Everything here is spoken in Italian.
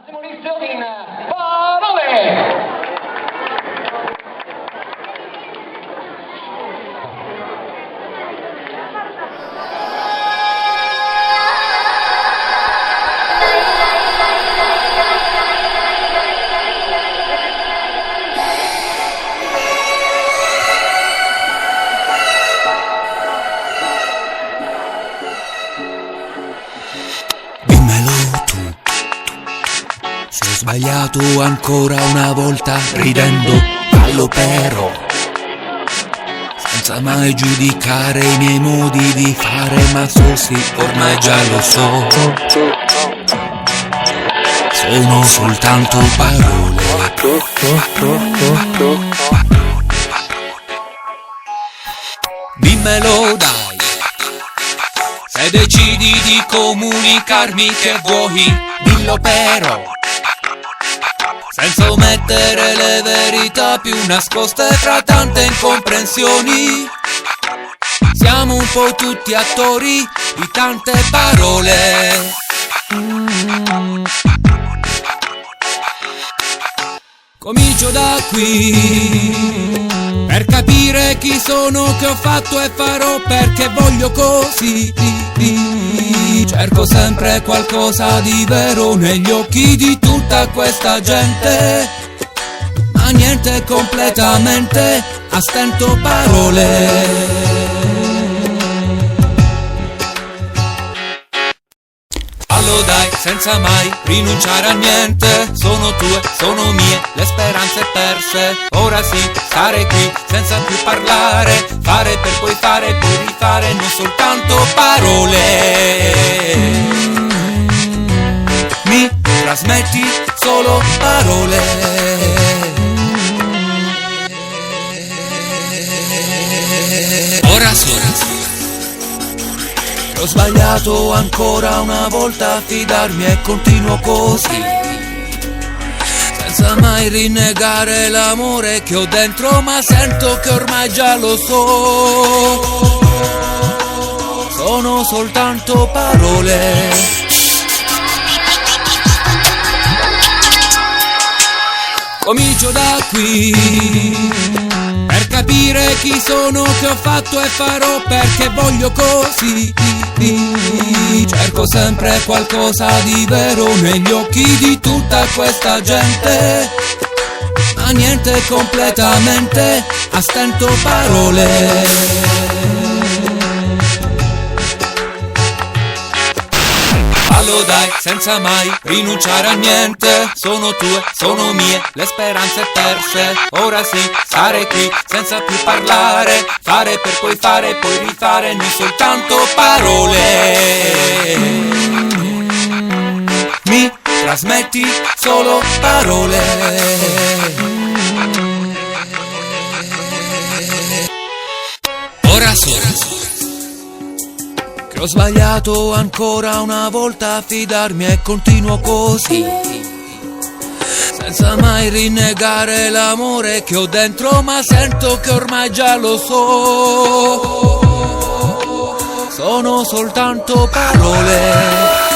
Inizio in parole! Se ho sbagliato ancora una volta, ridendo fallo però, senza mai giudicare i miei modi di fare, ma so sì, ormai già lo so. Sono soltanto parole. Dimmelo dai, se decidi di comunicarmi che vuoi, dillo però, senza omettere le verità più nascoste fra tante incomprensioni. Siamo un po' tutti attori di tante parole. Comincio da qui, per capire chi sono, che ho fatto e farò, perché voglio così. Cerco sempre qualcosa di vero negli occhi di tutta questa gente, ma niente completamente, a stento parole. Fallo dai, senza mai rinunciare a niente. Sono tue, sono mie, le speranze perse. Ora sì, stare qui, senza più parlare. Fare per poi fare, poi rifare, non soltanto parole. Mi trasmetti solo parole. Ora sono. Ho sbagliato ancora una volta a fidarmi e continuo così, senza mai rinnegare l'amore che ho dentro, ma sento che ormai già lo so. Sono soltanto parole. Comincio da qui, per capire chi sono, che ho fatto e farò, perché voglio così. Cerco sempre qualcosa di vero negli occhi di tutta questa gente, ma niente completamente, a stento parole. Fallo dai, senza mai rinunciare a niente. Sono tue, sono mie, le speranze perse. Ora sì, stare qui, senza più parlare. Fare per poi fare, poi rifare, non soltanto parole. Mi trasmetti solo parole. Ora sono. Che ho sbagliato ancora una volta a fidarmi e continuo così, senza mai rinnegare l'amore che ho dentro, ma sento che ormai già lo so. Sono soltanto parole.